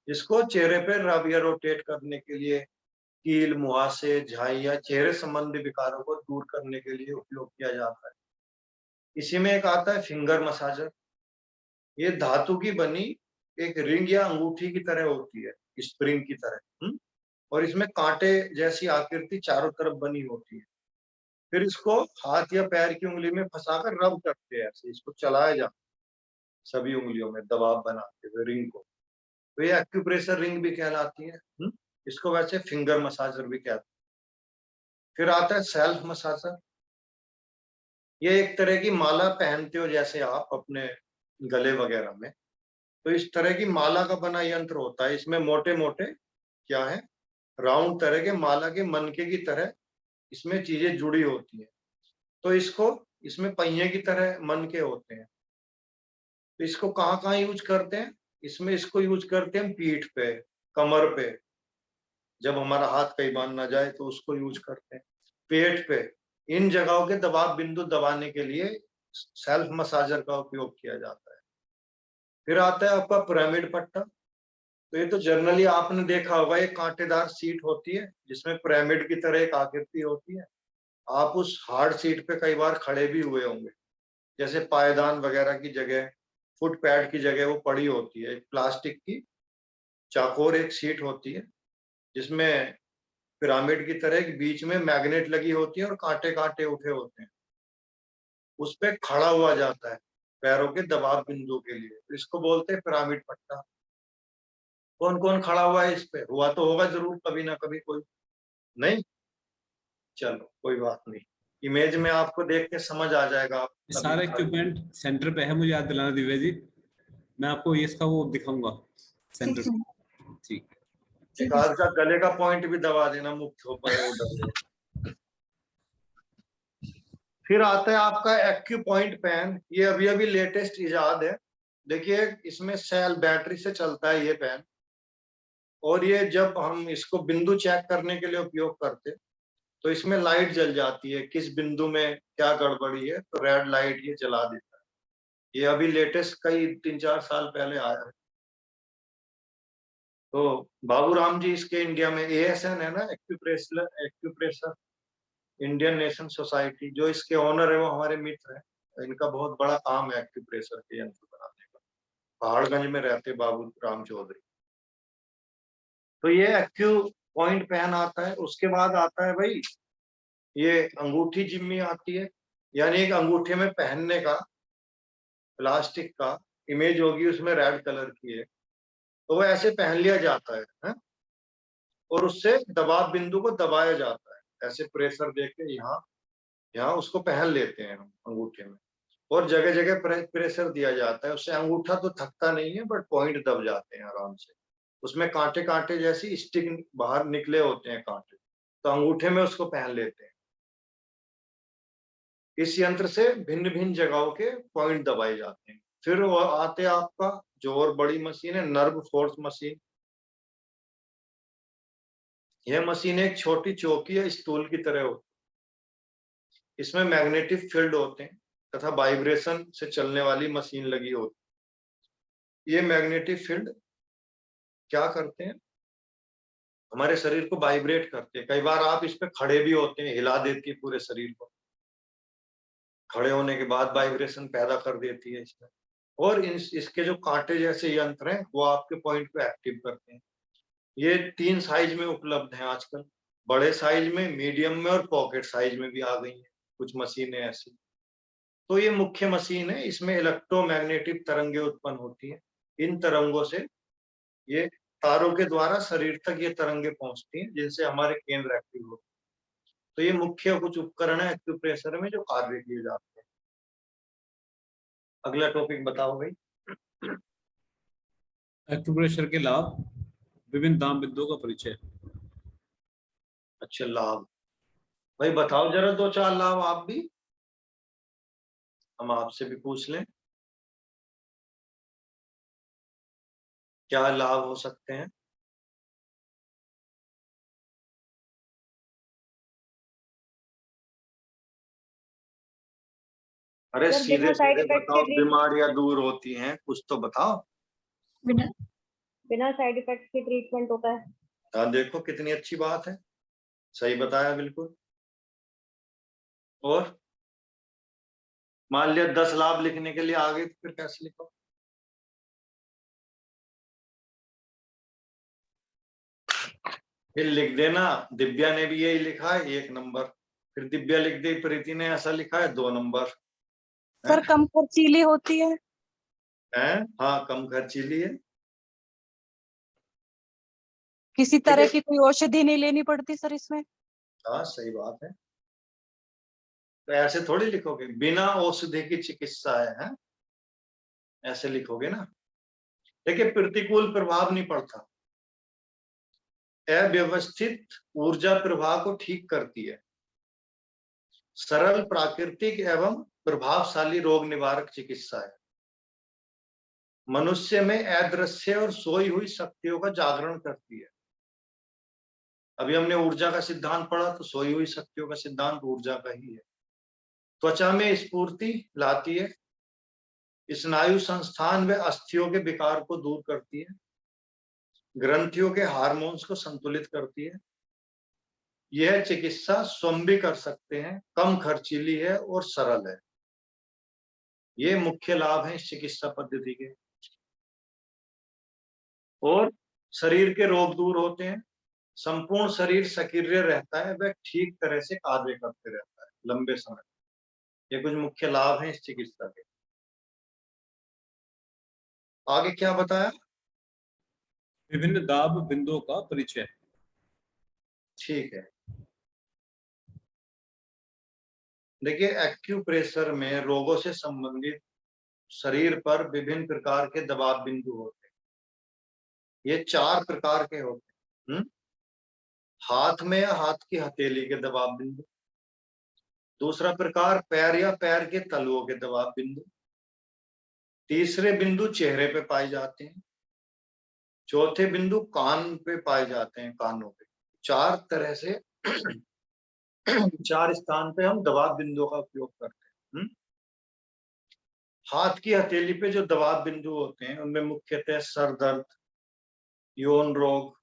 जिसको चेहरे पर रब या रोटेट करने के लिए, कील, मुहासे, झाई या चेहरे संबंधी विकारों को दूर करने के लिए उपयोग किया जाता है। इसी में एक आता है फिंगर मसाजर। ये धातु की बनी एक रिंग या अंगूठी की तरह होती है, स्प्रिंग की तरह, और इसमें कांटे जैसी आकृति चारों तरफ बनी होती है। फिर इसको हाथ या पैर की उंगली में फंसाकर रब करते हैं, ऐसे इसको चलाया जाता है सभी उंगलियों में दबाव बनाते हुए रिंग को। तो ये एक्यूप्रेशर रिंग भी कहलाती है। इसको वैसे फिंगर मसाजर भी कहते हैं। फिर आता है सेल्फ मसाजर। ये एक तरह की माला पहनते हो जैसे आप अपने गले वगैरह में, तो इस तरह की माला का बना यंत्र होता है। इसमें मोटे मोटे क्या है, राउंड तरह के माला के मनके की तरह इसमें चीजें जुड़ी होती हैं। तो इसमें पहिए की तरह मनके होते हैं। तो इसको कहाँ कहाँ यूज करते हैं, इसमें इसको यूज करते हैं पीठ पे, कमर पे, जब हमारा हाथ कहीं बार ना जाए तो उसको यूज करते हैं, पेट पे। इन जगहों के दबाव बिंदु दबाने के लिए सेल्फ मसाजर का उपयोग किया जाता है। फिर आता है आपका पिरामिड पट्टा। तो ये तो जनरली आपने देखा होगा, एक कांटेदार सीट होती है जिसमें पिरामिड की तरह एक आकृति होती है। आप उस हार्ड सीट पे कई बार खड़े भी हुए होंगे, जैसे पायदान वगैरह की जगह, फुट पैड की जगह वो पड़ी होती है। एक प्लास्टिक की चाकोर एक सीट होती है जिसमें पिरामिड की तरह एक बीच में मैग्नेट लगी होती है और कांटे कांटे उठे होते हैं। उस पे खड़ा हुआ जाता है पैरों के दबाव बिंदु के लिए, तो इसको बोलते हैं पिरामिड पट्टा। कौन कौन खड़ा हुआ है इस पे, हुआ तो होगा जरूर कभी ना कभी कोई, नहीं? चलो कोई बात नहीं, इमेज में आपको देख के समझ आ जाएगा। आप सारे इक्विपमेंट सेंटर पे है, मुझे याद दिलाना दिव्या जी। मैं आपको इसका वो दिखाऊंगा सेंटर पे। ठीक है। एक आध का गले का पॉइंट भी दबा देना, मुक्त हो पाए उधर। फिर आता है आपका एक्यू पॉइंट पेन। ये अभी अभी लेटेस्ट इजाद है। देखिए इसमें सेल बैटरी से चलता है ये पेन, और ये जब हम इसको बिंदु चेक करने के लिए उपयोग करते तो इसमें लाइट जल जाती है, किस बिंदु में क्या गड़बड़ी है, तो रेड लाइट ये जला देता है। ये अभी लेटेस्ट कई 3-4 साल पहले आया है। तो बाबूराम जी इसके इंडिया में ASN है ना, एक्यूप्रेशर इंडियन नेशन सोसाइटी, जो इसके ओनर है वो हमारे मित्र हैं। इनका बहुत बड़ा काम है एक्यूप्रेशर के यंत्र बनाने का। पहाड़गंज में रहते बाबू राम चौधरी। तो ये एक्यू पॉइंट पेन आता है। उसके बाद आता है भाई ये अंगूठी जिम्मी आती है, यानी एक अंगूठे में पहनने का प्लास्टिक का इमेज होगी, उसमें रेड कलर की है, तो वो ऐसे पहन लिया जाता है? और उससे दबाव बिंदु को दबाया जाता है, ऐसे प्रेशर देके यहाँ उसको पहन लेते हैं हम अंगूठे में, और जगह जगह प्रेशर दिया जाता है। उससे अंगूठा तो थकता नहीं है, बट पॉइंट दब जाते हैं आराम से। उसमें कांटे कांटे जैसी स्टिक बाहर निकले होते हैं कांटे, तो अंगूठे में उसको पहन लेते हैं। इस यंत्र से भिन्न भिन्न जगहों के पॉइंट दबाए जाते हैं। फिर वो आते आपका जो और बड़ी मशीन है, नर्व फोर्स मशीन। यह मशीन एक छोटी चौकी या स्टूल की तरह होती है। इसमें मैग्नेटिक फील्ड होते हैं तथा वाइब्रेशन से चलने वाली मशीन लगी होती है। ये मैग्नेटिक फील्ड क्या करते हैं, हमारे शरीर को वाइब्रेट करती है। कई बार आप इस पे खड़े भी होते हैं, हिला देती है पूरे शरीर को, खड़े होने के बाद वाइब्रेशन पैदा कर देती है इसमें। और इसके जो कांटे जैसे यंत्र हैं वो आपके पॉइंट पे एक्टिव करते हैं। ये 3 साइज में उपलब्ध हैं आजकल, बड़े साइज में, मीडियम में और पॉकेट साइज में भी आ गई हैं कुछ मशीनें ऐसी। तो ये मुख्य मशीन है, इसमें इलेक्ट्रोमैग्नेटिक तरंगें उत्पन्न होती हैं। इन तरंगों से, ये तारों के द्वारा शरीर तक ये तरंगें पहुंचती हैं, जिनसे हमारे केंद्र एक्टिव होते हैं। तो ये मुख्य कुछ उपकरण है एक्यूप्रेशर में जो कार्य किए जाते हैं। अगला टॉपिक बताओ भाई। एक्यूप्रेशर के लाभ, विभिन्न दाम बिंदुओं का परिचय। अच्छा, लाभ भाई बताओ जरा 2-4 लाभ आप भी, हम आपसे भी पूछ लें क्या लाभ हो सकते हैं। अरे सर, बिना सीधे साइड सीधे इफेक्ट बताओ, के बीमारियां दूर होती हैं, कुछ तो बताओ। बिना बिना साइड इफेक्ट के ट्रीटमेंट होता है। हाँ देखो कितनी अच्छी बात है, सही बताया बिल्कुल। और मान लिया 10 लाभ लिखने के लिए आगे, तो फिर कैसे लिखो। फिर लिख देना, दिव्या ने भी यही लिखा है 1 नंबर, फिर दिव्या लिख दी, प्रीति ने ऐसा लिखा है 2 नंबर। सर कम खर्चीली होती है। हैं? हाँ कम खर्चीली है। किसी तरह की कोई औषधि नहीं लेनी पड़ती सर इसमें। हाँ सही बात है। तो ऐसे थोड़ी लिखोगे, बिना औषधि की चिकित्सा है? ऐसे लिखोगे ना। देखिए प्रतिकूल प्रभाव नहीं पड़ता, अव्यवस्थित ऊर्जा प्रवाह को ठीक करती है, सरल प्राकृतिक एवं प्रभावशाली रोग निवारक चिकित्सा है, मनुष्य में अदृश्य और सोई हुई शक्तियों का जागरण करती है। अभी हमने ऊर्जा का सिद्धांत पढ़ा, तो सोई हुई शक्तियों का सिद्धांत ऊर्जा का ही है। त्वचा में स्फूर्ति लाती है, स्नायु संस्थान व अस्थियों के विकार को दूर करती है, ग्रंथियों के हार्मोन्स को संतुलित करती है। यह चिकित्सा स्वयं भी कर सकते हैं, कम खर्चीली है और सरल है। ये मुख्य लाभ हैं इस चिकित्सा पद्धति के। और शरीर के रोग दूर होते हैं, संपूर्ण शरीर सक्रिय रहता है, वह ठीक तरह से कार्य करते रहता है लंबे समय। ये कुछ मुख्य लाभ हैं इस चिकित्सा के। आगे क्या बताया? विभिन्न दाब बिंदुओं का परिचय। ठीक है, देखिए एक्यूप्रेशर में रोगों से संबंधित शरीर पर विभिन्न प्रकार के दबाव बिंदु होते हैं। ये 4 प्रकार के होते हैं। हाथ में या हाथ की हथेली के दबाव बिंदु, दूसरा प्रकार पैर या पैर के तलुओं के दबाव बिंदु, तीसरे बिंदु चेहरे पे पाए जाते हैं, चौथे बिंदु कान पे पाए जाते हैं, कानों पे। 4 तरह से 4 स्थान पे हम दबाव बिंदुओं का उपयोग करते हैं। हाथ की हथेली पे जो दबाव बिंदु होते हैं उनमें मुख्यतः सर दर्द, यौन रोग,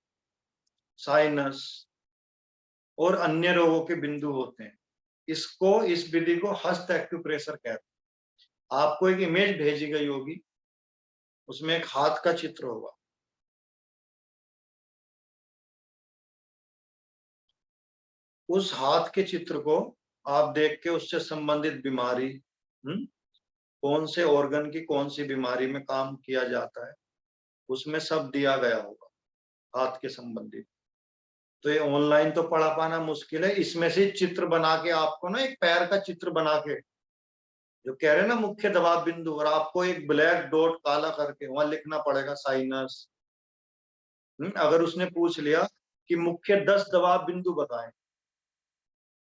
साइनस और अन्य रोगों के बिंदु होते हैं। इस विधि को हस्त एक्यूप्रेशर कहते हैं। आपको एक इमेज भेजी गई होगी, उसमें एक हाथ का चित्र होगा। उस हाथ के चित्र को आप देख के उससे संबंधित बीमारी, कौन से ऑर्गन की कौन सी बीमारी में काम किया जाता है, उसमें सब दिया गया होगा हाथ के संबंधित। तो ये ऑनलाइन तो पढ़ा पाना मुश्किल है, इसमें से चित्र बना के आपको ना, एक पैर का चित्र बना के, जो कह रहे हैं ना मुख्य दबाव बिंदु, और आपको एक ब्लैक डॉट काला करके वहां लिखना पड़ेगा साइनस। अगर उसने पूछ लिया कि मुख्य 10 दबाव बिंदु बताएं,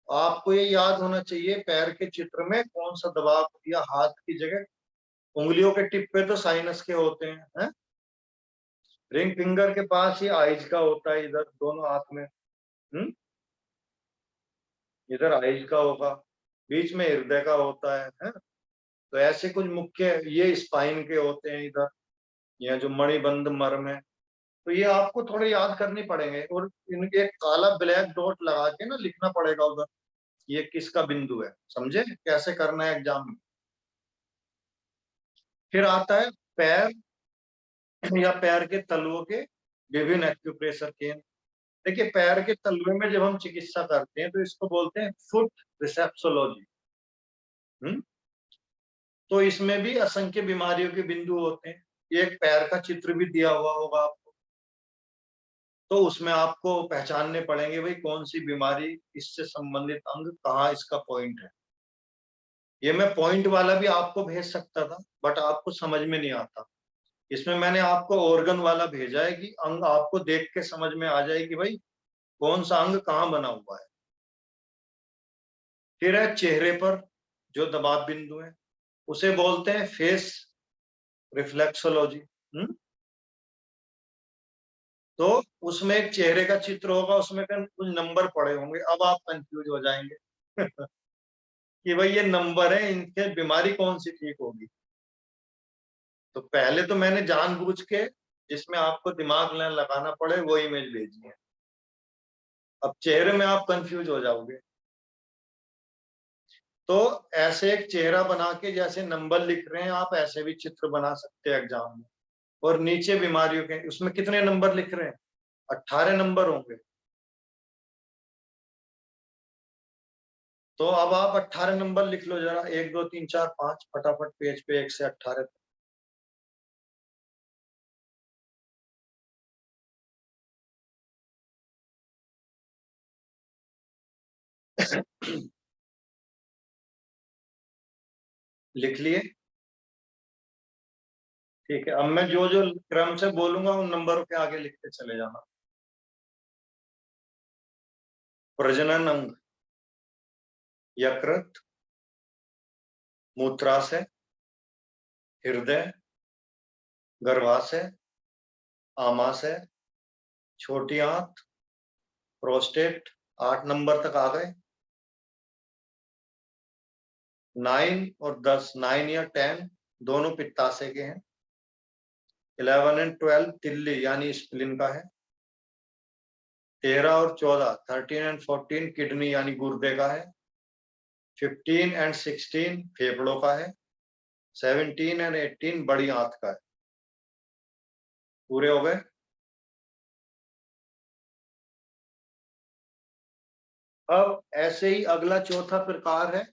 आपको ये याद होना चाहिए पैर के चित्र में कौन सा दबाव, या हाथ की जगह उंगलियों के टिप पे तो साइनस के होते हैं, रिंग फिंगर के पास ही आइज का होता है, इधर दोनों हाथ में। इधर आइज का होगा, बीच में हृदय का होता है? तो ऐसे कुछ मुख्य ये स्पाइन के होते हैं इधर, या जो मणिबंध मर्म है, तो ये आपको थोड़े याद करनी पड़ेंगे और इनके काला ब्लैक डॉट लगा के ना लिखना पड़ेगा उधर, ये किसका बिंदु है, समझे कैसे करना है एग्जाम में। फिर आता है पैर या पैर के तलुओं के विभिन्न एक्यूप्रेशर केंद्र। देखिए पैर के तलवे में जब हम चिकित्सा करते हैं तो इसको बोलते हैं फुट रिसेप्सोलॉजी। तो इसमें भी असंख्य बीमारियों के बिंदु होते हैं। एक पैर का चित्र भी दिया हुआ होगा आपको, तो उसमें आपको पहचानने पड़ेंगे भाई कौन सी बीमारी, इससे संबंधित अंग कहाँ इसका पॉइंट है। ये मैं पॉइंट वाला भी आपको भेज सकता था बट आपको समझ में नहीं आता। इसमें मैंने आपको ऑर्गन वाला भेजा है कि अंग आपको देख के समझ में आ जाए कि भाई कौन सा अंग कहाँ बना हुआ है। फिर है चेहरे पर जो दबाव बिंदु है, उसे बोलते हैं फेस रिफ्लेक्सोलॉजी। तो उसमें एक चेहरे का चित्र होगा, उसमें कुछ नंबर पड़े होंगे, अब आप कंफ्यूज हो जाएंगे कि भाई ये नंबर है, इनके बीमारी कौन सी ठीक होगी। तो पहले तो मैंने जानबूझ के जिसमें आपको दिमाग न लगाना पड़े वो इमेज भेजी है। अब चेहरे में आप कंफ्यूज हो जाओगे। तो ऐसे एक चेहरा बना के जैसे नंबर लिख रहे हैं आप, ऐसे भी चित्र बना सकते हैं एग्जाम में। और नीचे बीमारियों के, उसमें कितने नंबर लिख रहे हैं, 18 नंबर होंगे। तो अब आप 18 नंबर लिख लो जरा, 1 2 3 4 5 फटाफट पेज पे 1 से 18 लिख लिए। ठीक है, अब मैं जो जो क्रम से बोलूंगा उन नंबरों के आगे लिखते चले जाना। प्रजनन अंग, यकृत, मूत्राशय, हृदय, गर्भाशय, आमाशय, छोटी आंत, प्रोस्टेट। 8 नंबर तक आ गए। 9 और 10, 9 या 10 दोनों पित्ताशय के हैं। 11 एंड 12 तिल्ली यानी स्प्लिन का है। 13 और 14, 13 एंड 14 किडनी यानी गुर्दे का है। 15 एंड 16 फेफड़ों का है। 17 एंड 18 बड़ी आंत का है। पूरे हो गए। अब ऐसे ही अगला चौथा प्रकार है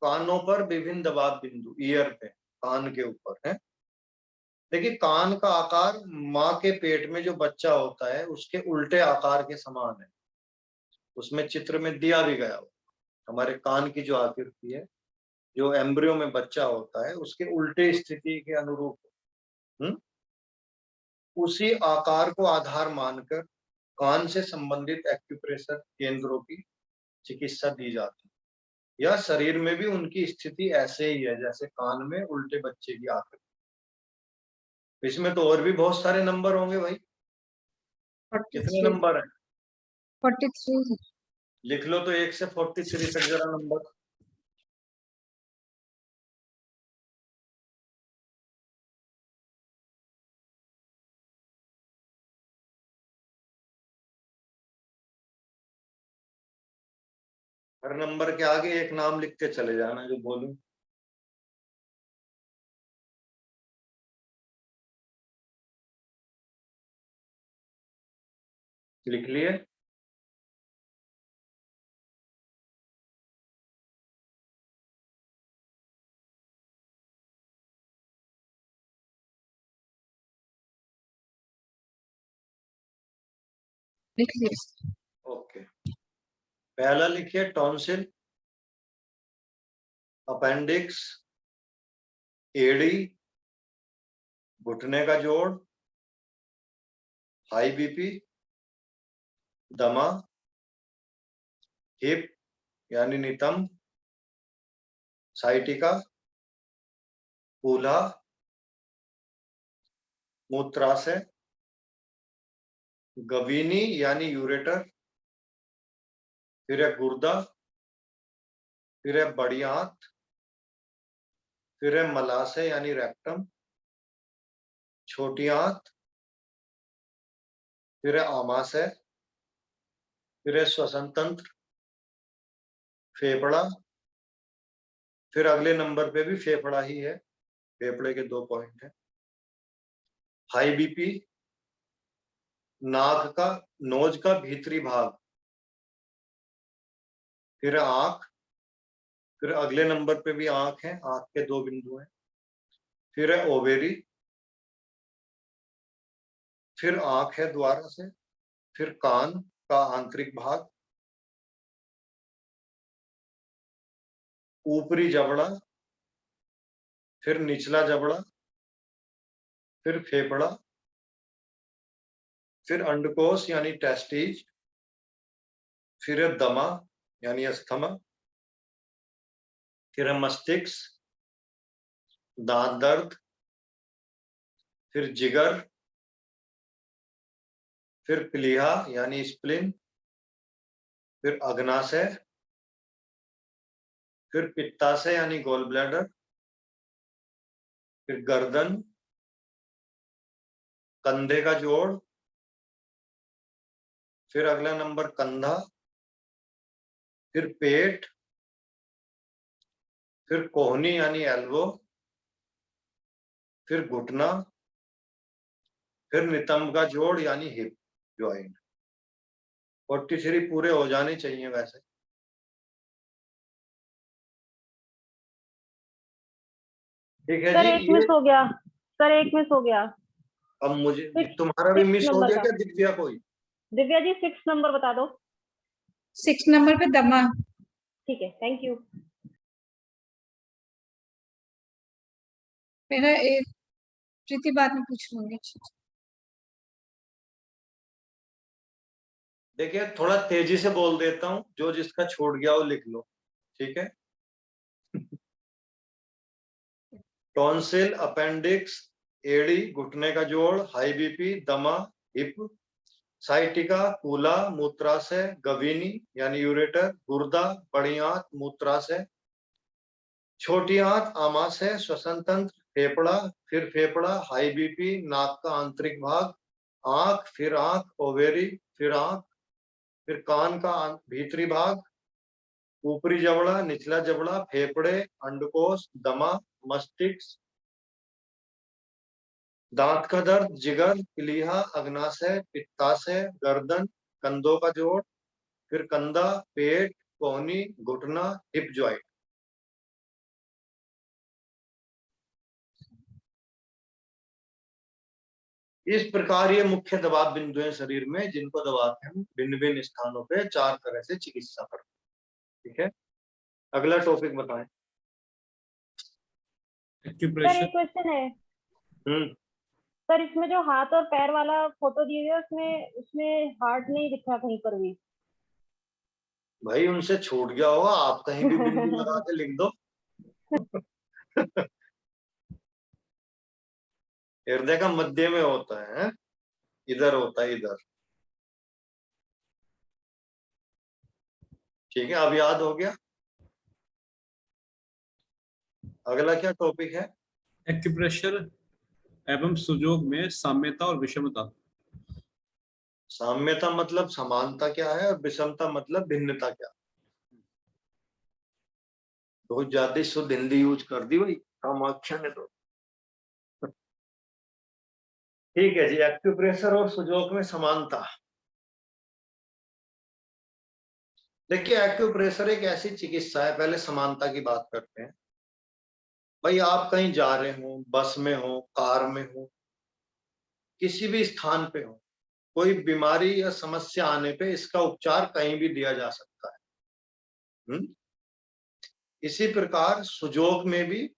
कानों पर विभिन्न दबाव बिंदु, ईयर पे, कान के ऊपर है। देखिए कान का आकार माँ के पेट में जो बच्चा होता है उसके उल्टे आकार के समान है। उसमें चित्र में दिया भी गया हो, हमारे कान की जो आकृति है, जो एम्ब्रियो में बच्चा होता है उसके उल्टे स्थिति के अनुरूप उसी आकार को आधार मानकर कान से संबंधित एक्यूप्रेशर केंद्रों की चिकित्सा दी जाती है। या शरीर में भी उनकी स्थिति ऐसे ही है जैसे कान में उल्टे बच्चे की आकृति। इसमें तो और भी बहुत सारे नंबर होंगे भाई। कितने नंबर है? 43। लिख लो तो 1 से 43 तक जरा नंबर। हर नंबर के आगे एक नाम लिखते चले जाना जो बोलूं। लिख लिए। लिख लिया। ओके, पहला लिखिए टॉन्सिल, अपेंडिक्स, एडी, घुटने का जोड़, हाई बीपी, दमा, हिप यानी नितंब, साइटिका, कूल्हा, मूत्राशय, गवीनी यानी यूरेटर, फिर है गुर्दा, फिर है बड़ी आंत, फिर है मलाशय यानी रेक्टम, छोटी आंत, फिर है आमाशय, फिर है श्वसन तंत्र, फेफड़ा, फिर अगले नंबर पे भी फेफड़ा ही है, फेफड़े के 2 पॉइंट है। हाई बीपी, नाक का, नोज का भीतरी भाग, फिर आंख, फिर अगले नंबर पे भी आंख है, आंख के 2 बिंदु हैं, फिर है ओवेरी, फिर आंख है दोबारा से, फिर कान का आंतरिक भाग, ऊपरी जबड़ा, फिर निचला जबड़ा, फिर फेफड़ा, फिर अंडकोश यानी टेस्टिज, फिर है दमा यानी अस्थमा, फिर है मस्तिष्क, दांत दर्द, फिर जिगर, फिर प्लीहा यानी स्प्लिन, फिर अग्नाशय, फिर पित्ताशय यानी गॉल ब्लैडर, फिर गर्दन, कंधे का जोड़, फिर अगला नंबर कंधा, फिर पेट, फिर कोहनी यानी एल्बो, फिर घुटना, फिर नितंब का जोड़ यानी हिप ज्वाइंट। 43 पूरे हो जाने चाहिए वैसे। ठीक है सर जी, एक मिस हो गया, सर एक मिस हो गया। अब मुझे Six- तुम्हारा भी 6 मिस हो नंबर गया का। क्या दिव्या कोई? दिव्या जी 6 नंबर बता दो। 6 नंबर पे दमा। ठीक है, थैंक यू। मेरा एक प्रीति बाद में पूछ लूंगी। देखिए थोड़ा तेजी से बोल देता हूँ, जो जिसका छूट गया वो लिख लो, ठीक है। टॉन्सिल, अपेंडिक्स, एड़ी, घुटने का जोड़, हाई बीपी, दमा, हिप, साइटिका, कूला, मूत्राशय, गवीनी यानी यूरेटर, गुर्दा, बड़ी आंत, मूत्राशय, छोटी आंत, आमाशय, श्वसन तंत्र, फेफड़ा, फिर फेफड़ा, हाई बीपी, नाक का आंतरिक भाग, आंख, फिर आंख, ओवेरी, फिर आंख, फिर कान का भीतरी भाग, ऊपरी जबड़ा, निचला जबड़ा, फेफड़े, अंडकोश, दमा, मस्तिष्क, दांत का दर्द, जिगर, प्लीहा, अग्नाशय, पित्ताशय, गर्दन, कंधों का जोड़, फिर कंधा, पेट, कोहनी, घुटना, हिप ज्वाइंट। इस प्रकार ये मुख्य दबाव बिंदु हैं शरीर में, जिनको दबाते हम भिन्न भिन्न स्थानों पे 4 तरह से चिकित्सा करते हैं। ठीक है, अगला टॉपिक बताएं। Sir acupressure. एक क्वेश्चन है। हम्म, सर इसमें जो हाथ और पैर वाला फोटो दिए हुए उसमें उसमें हार्ट नहीं दिख रहा कहीं पर भी। भाई उनसे छूट गया होगा, आप कहीं भी बिंदु लगा के लिख दो। हृदय का मध्य में होता है, इधर होता है, इधर। ठीक है, अब याद हो गया। अगला क्या टॉपिक है? एक्यूप्रेशर एवं सुजोग में साम्यता और विषमता। साम्यता मतलब समानता क्या है, और विषमता मतलब भिन्नता क्या है। बहुत ज्यादा शुद्ध हिंदी यूज कर दी भाई कामाख्या ने तो। ठीक है जी, एक्यूप्रेशर और सुजोग में समानता। देखिए एक्यूप्रेशर एक ऐसी चिकित्सा है, पहले समानता की बात करते हैं। भाई आप कहीं जा रहे हो, बस में हो, कार में हो, किसी भी स्थान पे हो, कोई बीमारी या समस्या आने पे इसका उपचार कहीं भी दिया जा सकता है। इसी प्रकार सुजोग में भी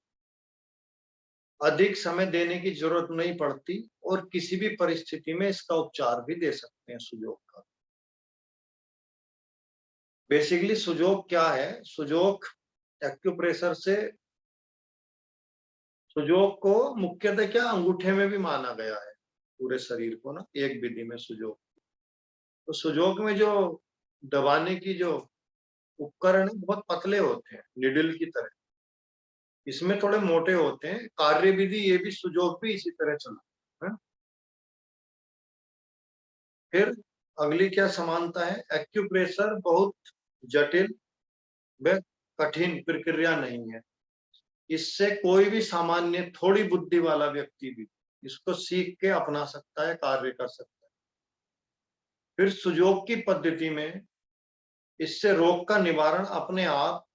अधिक समय देने की जरूरत नहीं पड़ती, और किसी भी परिस्थिति में इसका उपचार भी दे सकते हैं सुजोग का। बेसिकली सुजोग क्या है? सुजोग एक्यूप्रेशर से, सुजोग को मुख्यतः क्या अंगूठे में भी माना गया है, पूरे शरीर को ना एक विधि में सुजोग। तो सुजोग में जो दबाने की जो उपकरण है बहुत पतले होते हैं, निडल की तरह। इसमें थोड़े मोटे होते हैं। कार्य विधि ये भी सुजोग भी इसी तरह चला है। फिर अगली क्या समानता है, एक्यूप्रेशर बहुत जटिल व कठिन प्रक्रिया नहीं है, इससे कोई भी सामान्य थोड़ी बुद्धि वाला व्यक्ति भी इसको सीख के अपना सकता है, कार्य कर सकता है। फिर सुजोग की पद्धति में इससे रोग का निवारण अपने आप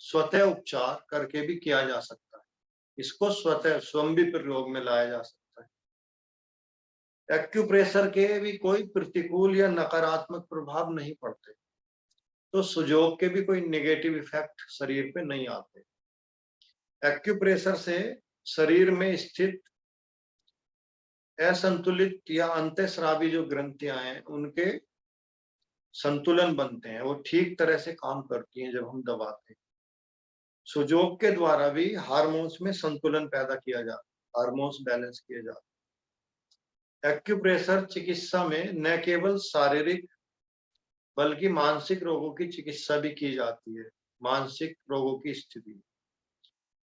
स्वतः उपचार करके भी किया जा सकता है, इसको स्वतः स्वयं भी प्रयोग में लाया जा सकता है। एक्यूप्रेशर के भी कोई प्रतिकूल या नकारात्मक प्रभाव नहीं पड़ते, तो सुजोग के भी कोई नेगेटिव इफेक्ट शरीर पे नहीं आते। एक्यूप्रेशर से शरीर में स्थित असंतुलित या अंतःस्रावी जो ग्रंथियां हैं उनके संतुलन बनते हैं, वो ठीक तरह से काम करती हैं जब हम दबाते हैं। सुजोग के द्वारा भी हार्मोन्स में संतुलन पैदा किया जाता है, हार्मोन्स बैलेंस किए जाते हैं। एक्यूप्रेशर चिकित्सा में न केवल शारीरिक बल्कि मानसिक रोगों की चिकित्सा भी की जाती है, मानसिक रोगों की स्थिति।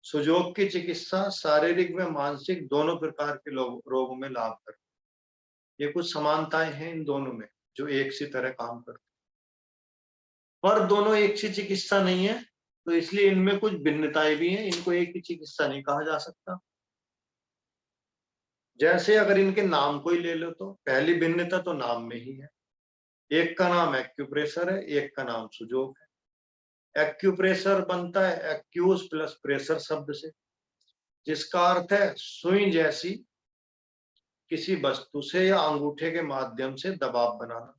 सुजोग की चिकित्सा शारीरिक व मानसिक दोनों प्रकार के रोगों में लाभ करती है। ये कुछ समानताएं हैं इन दोनों में जो एक सी तरह काम करती है, पर दोनों एक सी चिकित्सा नहीं है, तो इसलिए इनमें कुछ भिन्नताएं भी हैं, इनको एक ही चिकित्सा नहीं कहा जा सकता। जैसे अगर इनके नाम को ही ले लो तो पहली भिन्नता तो नाम में ही है, एक का नाम एक्यूप्रेशर है, एक का नाम सुजोग है। एक्यूप्रेशर बनता है एक्यूज प्लस प्रेशर शब्द से, जिसका अर्थ है सुई जैसी किसी वस्तु से या अंगूठे के माध्यम से दबाव बनाना।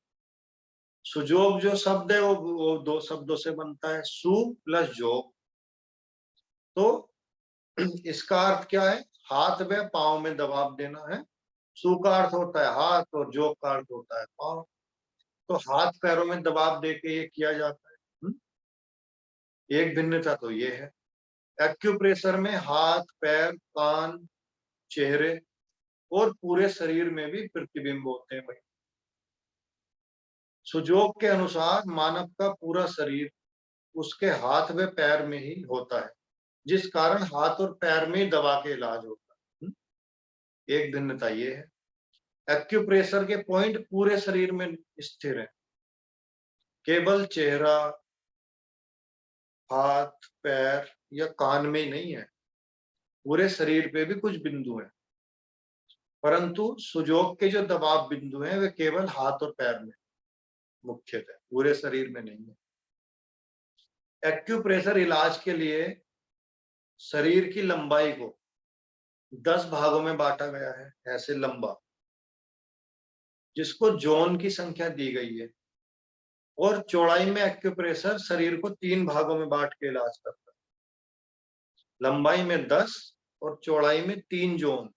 सुजोग जो शब्द है वो दो शब्दों से बनता है, सु प्लस जोग। तो इसका अर्थ क्या है, हाथ व पांव में दबाव देना है। सु का अर्थ होता है हाथ और जोग का अर्थ होता है पांव, तो हाथ पैरों में दबाव देके ये किया जाता है। एक भिन्नता तो ये है। एक्यूप्रेशर में हाथ, पैर, कान, चेहरे और पूरे शरीर में भी प्रतिबिंब होते हैं। भाई सुजोग के अनुसार मानव का पूरा शरीर उसके हाथ व पैर में ही होता है, जिस कारण हाथ और पैर में ही दवा के इलाज होता है। एक भिन्नता ये है। एक्यूप्रेशर के पॉइंट पूरे शरीर में स्थिर है, केवल चेहरा, हाथ, पैर या कान में ही नहीं है, पूरे शरीर पे भी कुछ बिंदु हैं, परंतु सुजोग के जो दबाव बिंदु हैं वे केवल हाथ और पैर में मुख्यतः, पूरे शरीर में नहीं है। एक्यूप्रेशर इलाज के लिए शरीर की लंबाई को 10 भागों में बांटा गया है, ऐसे लंबा, जिसको जोन की संख्या दी गई है, और चौड़ाई में एक्यूप्रेशर शरीर को 3 भागों में बांट के इलाज करता है। लंबाई में 10 और चौड़ाई में 3 जोन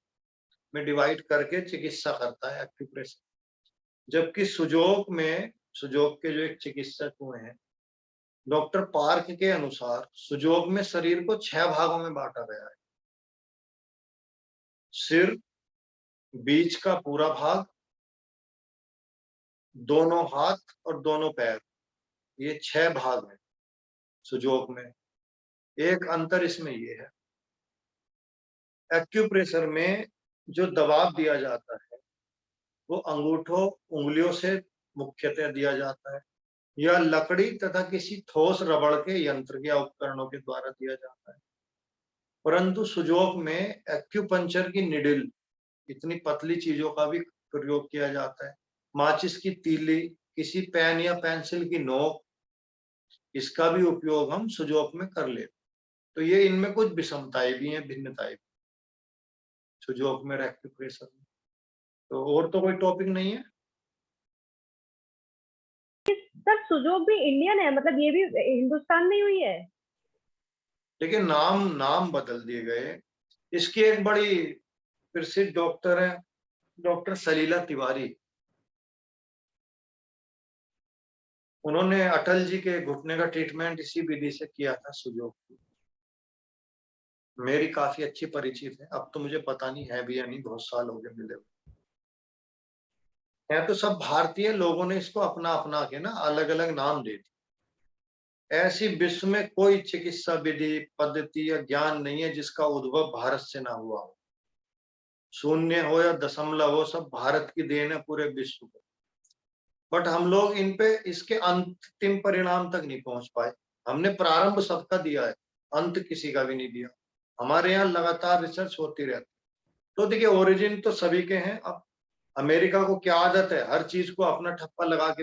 में डिवाइड करके चिकित्सा करता है एक्यूप्रेशर। जबकि सुजोग के जो एक चिकित्सक हुए हैं डॉक्टर पार्क के अनुसार, सुजोग में शरीर को 6 भागों में बांटा गया है। सिर, बीच का पूरा भाग, दोनों हाथ और दोनों पैर, ये 6 भाग हैं सुजोग में। एक अंतर इसमें ये है, एक्यूप्रेशर में जो दबाव दिया जाता है वो अंगूठों, उंगलियों से मुख्यतः दिया जाता है, या लकड़ी तथा किसी ठोस रबड़ के यंत्र या उपकरणों के द्वारा दिया जाता है। परंतु सुजोग में एक्यूपंक्चर की निडिल, इतनी पतली चीजों का भी प्रयोग किया जाता है, माचिस की तीली, किसी पेन या पेंसिल की नोक, इसका भी उपयोग हम सुजोग में कर लेते। तो ये इनमें कुछ विषमताएं भी हैं, भिन्नताएं भी सुजोग में और एक्यूप्रेशर में। तो और तो कोई टॉपिक नहीं है सर। सुजोग भी इंडियन है, मतलब ये भी हिंदुस्तान में ही हुई है, लेकिन नाम बदल दिए गए। इसकी एक बड़ी प्रसिद्ध डॉक्टर है, डॉक्टर सलीला तिवारी। उन्होंने अटल जी के घुटने का ट्रीटमेंट इसी विधि से किया था, सुजोग की। मेरी काफी अच्छी परिचित है, अब तो मुझे पता नहीं है भी या नहीं, बहुत साल हो गए मिले हुए। है तो सब भारतीय, लोगों ने इसको अपना अपना के ना अलग अलग नाम दे दिए। ऐसी विश्व में कोई चिकित्सा विधि, पद्धति या ज्ञान नहीं है जिसका उद्भव भारत से ना हुआ हो। शून्य हो या दशमलव हो, सब भारत की देन है पूरे विश्व को। बट हम लोग इन पे इसके अंतिम परिणाम तक नहीं पहुंच पाए। हमने प्रारंभ सबका दिया है, अंत किसी का भी नहीं दिया। हमारे यहाँ लगातार रिसर्च होती रहती। तो देखिए ओरिजिन तो सभी के हैं। अब अमेरिका को क्या आदत है, हर चीज को अपना ठप्पा लगा के